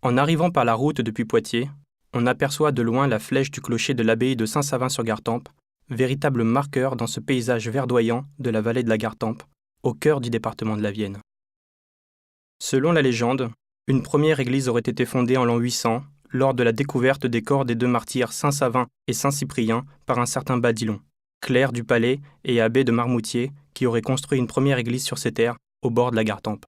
En arrivant par la route depuis Poitiers, on aperçoit de loin la flèche du clocher de l'abbaye de Saint-Savin-sur-Gartempe, véritable marqueur dans ce paysage verdoyant de la vallée de la Gartempe, au cœur du département de la Vienne. Selon la légende, une première église aurait été fondée en l'an 800 lors de la découverte des corps des deux martyrs Saint-Savin et Saint-Cyprien par un certain Badilon, clerc du palais et abbé de Marmoutier, qui aurait construit une première église sur ces terres, au bord de la Gartempe.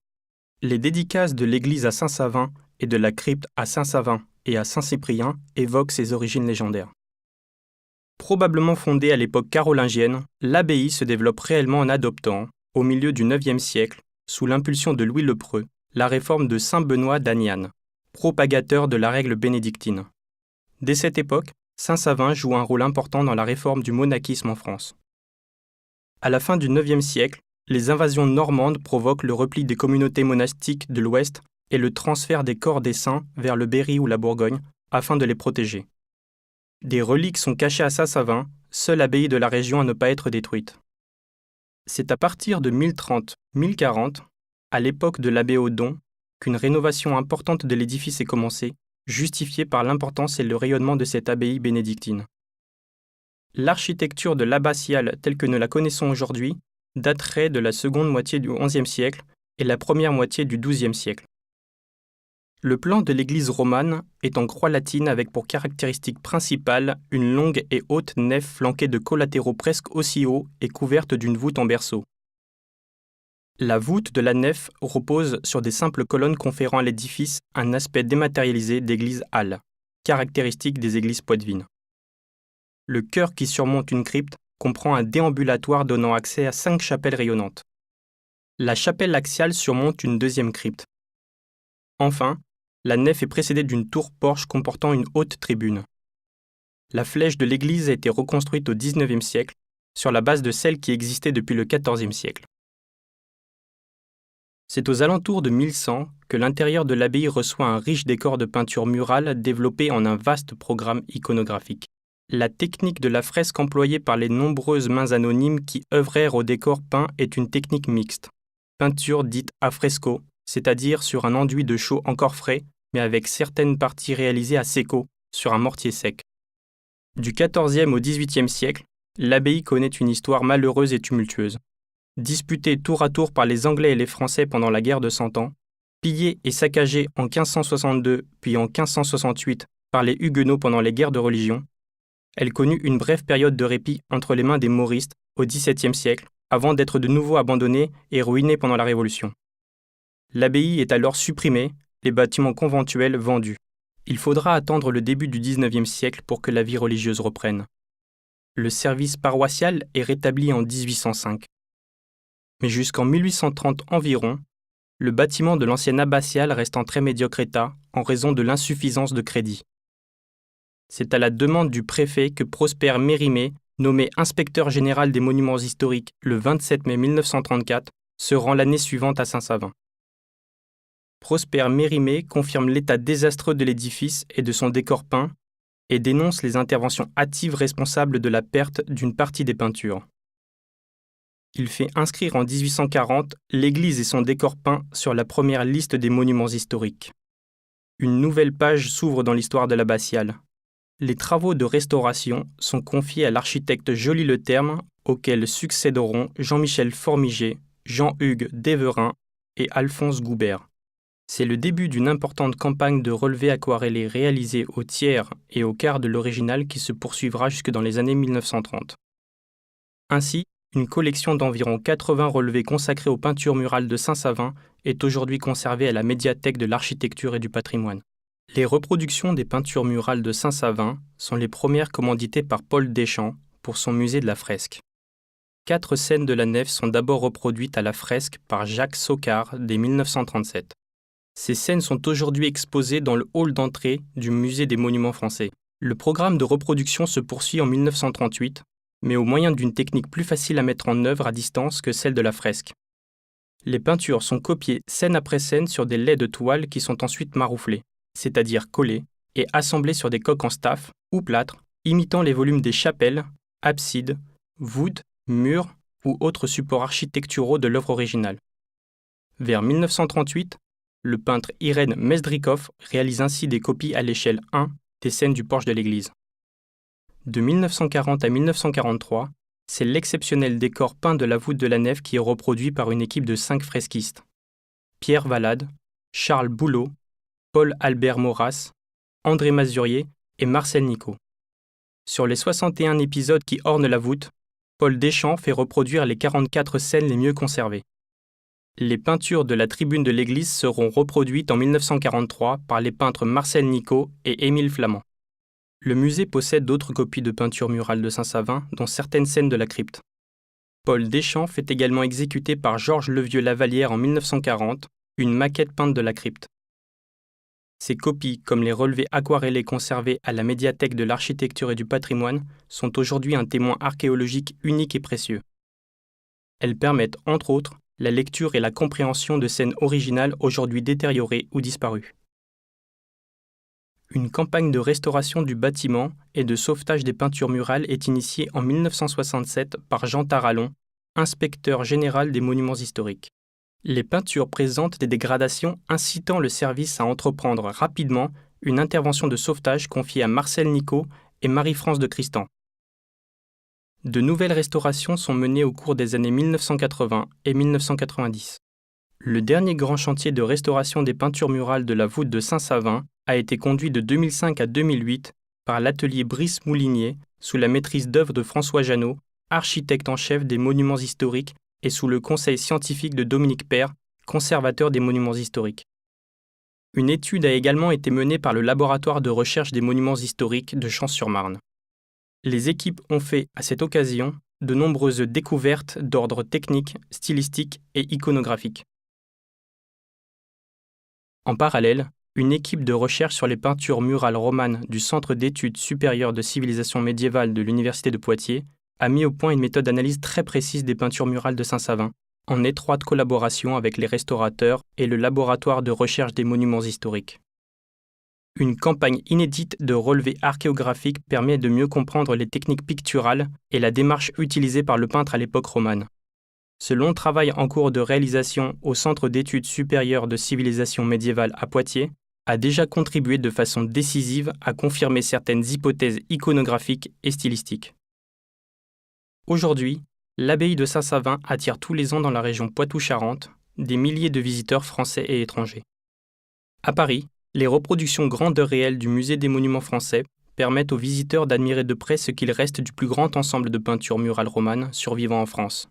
Les dédicaces de l'église à Saint-Savin et de la crypte à Saint-Savin et à Saint-Cyprien évoquent ses origines légendaires. Probablement fondée à l'époque carolingienne, l'abbaye se développe réellement en adoptant, au milieu du IXe siècle, sous l'impulsion de Louis le Preux, la réforme de saint Benoît d'Aniane, propagateur de la règle bénédictine. Dès cette époque, Saint-Savin joue un rôle important dans la réforme du monachisme en France. À la fin du IXe siècle, les invasions normandes provoquent le repli des communautés monastiques de l'Ouest et le transfert des corps des saints vers le Berry ou la Bourgogne, afin de les protéger. Des reliques sont cachées à Saint-Savin, seule abbaye de la région à ne pas être détruite. C'est à partir de 1030-1040, à l'époque de l'abbé Odon, qu'une rénovation importante de l'édifice est commencée, justifiée par l'importance et le rayonnement de cette abbaye bénédictine. L'architecture de l'abbatiale telle que nous la connaissons aujourd'hui daterait de la seconde moitié du XIe siècle et la première moitié du XIIe siècle. Le plan de l'église romane est en croix latine avec pour caractéristique principale une longue et haute nef flanquée de collatéraux presque aussi hauts et couverte d'une voûte en berceau. La voûte de la nef repose sur des simples colonnes conférant à l'édifice un aspect dématérialisé d'église-halle, caractéristique des églises poitevines. Le chœur qui surmonte une crypte comprend un déambulatoire donnant accès à 5 chapelles rayonnantes. La chapelle axiale surmonte une deuxième crypte. Enfin, la nef est précédée d'une tour-porche comportant une haute tribune. La flèche de l'église a été reconstruite au XIXe siècle, sur la base de celle qui existait depuis le XIVe siècle. C'est aux alentours de 1100 que l'intérieur de l'abbaye reçoit un riche décor de peinture murale développé en un vaste programme iconographique. La technique de la fresque employée par les nombreuses mains anonymes qui œuvrèrent au décor peint est une technique mixte. Peinture dite à fresco, c'est-à-dire sur un enduit de chaux encore frais, mais avec certaines parties réalisées à secco, sur un mortier sec. Du XIVe au XVIIIe siècle, l'abbaye connaît une histoire malheureuse et tumultueuse. Disputée tour à tour par les Anglais et les Français pendant la guerre de Cent Ans, pillée et saccagée en 1562 puis en 1568 par les Huguenots pendant les guerres de religion, elle connut une brève période de répit entre les mains des Mauristes au XVIIe siècle, avant d'être de nouveau abandonnée et ruinée pendant la Révolution. L'abbaye est alors supprimée, les bâtiments conventuels vendus. Il faudra attendre le début du XIXe siècle pour que la vie religieuse reprenne. Le service paroissial est rétabli en 1805. Mais jusqu'en 1830 environ, le bâtiment de l'ancienne abbatiale reste en très médiocre état en raison de l'insuffisance de crédit. C'est à la demande du préfet que Prosper Mérimée, nommé inspecteur général des monuments historiques le 27 mai 1934, se rend l'année suivante à Saint-Savin. Prosper Mérimée confirme l'état désastreux de l'édifice et de son décor peint et dénonce les interventions hâtives responsables de la perte d'une partie des peintures. Il fait inscrire en 1840 l'église et son décor peint sur la première liste des monuments historiques. Une nouvelle page s'ouvre dans l'histoire de l'abbatiale. Les travaux de restauration sont confiés à l'architecte Joly-le-Terme, auquel succéderont Jean-Michel Formiger, Jean-Hugues Déverin et Alphonse Goubert. C'est le début d'une importante campagne de relevés aquarellés réalisés au tiers et au quart de l'original qui se poursuivra jusque dans les années 1930. Ainsi, une collection d'environ 80 relevés consacrés aux peintures murales de Saint-Savin est aujourd'hui conservée à la médiathèque de l'architecture et du patrimoine. Les reproductions des peintures murales de Saint-Savin sont les premières commanditées par Paul Deschamps pour son musée de la fresque. 4 scènes de la nef sont d'abord reproduites à la fresque par Jacques Socard dès 1937. Ces scènes sont aujourd'hui exposées dans le hall d'entrée du musée des Monuments français. Le programme de reproduction se poursuit en 1938, mais au moyen d'une technique plus facile à mettre en œuvre à distance que celle de la fresque. Les peintures sont copiées scène après scène sur des lais de toile qui sont ensuite marouflés, c'est-à-dire collés, et assemblés sur des coques en staff ou plâtre, imitant les volumes des chapelles, absides, voûtes, murs ou autres supports architecturaux de l'œuvre originale. Vers 1938, Le peintre Irène Mezdrikov réalise ainsi des copies à l'échelle 1 des scènes du porche de l'église. De 1940 à 1943, c'est l'exceptionnel décor peint de la voûte de la nef qui est reproduit par une équipe de 5 fresquistes. Pierre Valade, Charles Boulot, Paul-Albert Maurras, André Mazurier et Marcel Nicot. Sur les 61 épisodes qui ornent la voûte, Paul Deschamps fait reproduire les 44 scènes les mieux conservées. Les peintures de la tribune de l'église seront reproduites en 1943 par les peintres Marcel Nicot et Émile Flamand. Le musée possède d'autres copies de peintures murales de Saint-Savin, dont certaines scènes de la crypte. Paul Deschamps fait également exécuter par Georges Levieux-Lavallière en 1940 une maquette peinte de la crypte. Ces copies, comme les relevés aquarellés conservés à la médiathèque de l'architecture et du patrimoine, sont aujourd'hui un témoin archéologique unique et précieux. Elles permettent, entre autres, la lecture et la compréhension de scènes originales aujourd'hui détériorées ou disparues. Une campagne de restauration du bâtiment et de sauvetage des peintures murales est initiée en 1967 par Jean Tarallon, inspecteur général des monuments historiques. Les peintures présentent des dégradations incitant le service à entreprendre rapidement une intervention de sauvetage confiée à Marcel Nicot et Marie-France de Cristan. De nouvelles restaurations sont menées au cours des années 1980 et 1990. Le dernier grand chantier de restauration des peintures murales de la voûte de Saint-Savin a été conduit de 2005 à 2008 par l'atelier Brice Moulinier sous la maîtrise d'œuvre de François Jeannot, architecte en chef des monuments historiques, et sous le conseil scientifique de Dominique Père, conservateur des monuments historiques. Une étude a également été menée par le laboratoire de recherche des monuments historiques de Champs-sur-Marne. Les équipes ont fait, à cette occasion, de nombreuses découvertes d'ordre technique, stylistique et iconographique. En parallèle, une équipe de recherche sur les peintures murales romanes du Centre d'études supérieures de civilisation médiévale de l'Université de Poitiers a mis au point une méthode d'analyse très précise des peintures murales de Saint-Savin, en étroite collaboration avec les restaurateurs et le laboratoire de recherche des monuments historiques. Une campagne inédite de relevés archéographiques permet de mieux comprendre les techniques picturales et la démarche utilisée par le peintre à l'époque romane. Ce long travail en cours de réalisation au Centre d'études supérieures de civilisation médiévale à Poitiers a déjà contribué de façon décisive à confirmer certaines hypothèses iconographiques et stylistiques. Aujourd'hui, l'abbaye de Saint-Savin attire tous les ans dans la région Poitou-Charentes des milliers de visiteurs français et étrangers. À Paris, les reproductions grandeur réelle du Musée des Monuments français permettent aux visiteurs d'admirer de près ce qu'il reste du plus grand ensemble de peintures murales romanes survivant en France.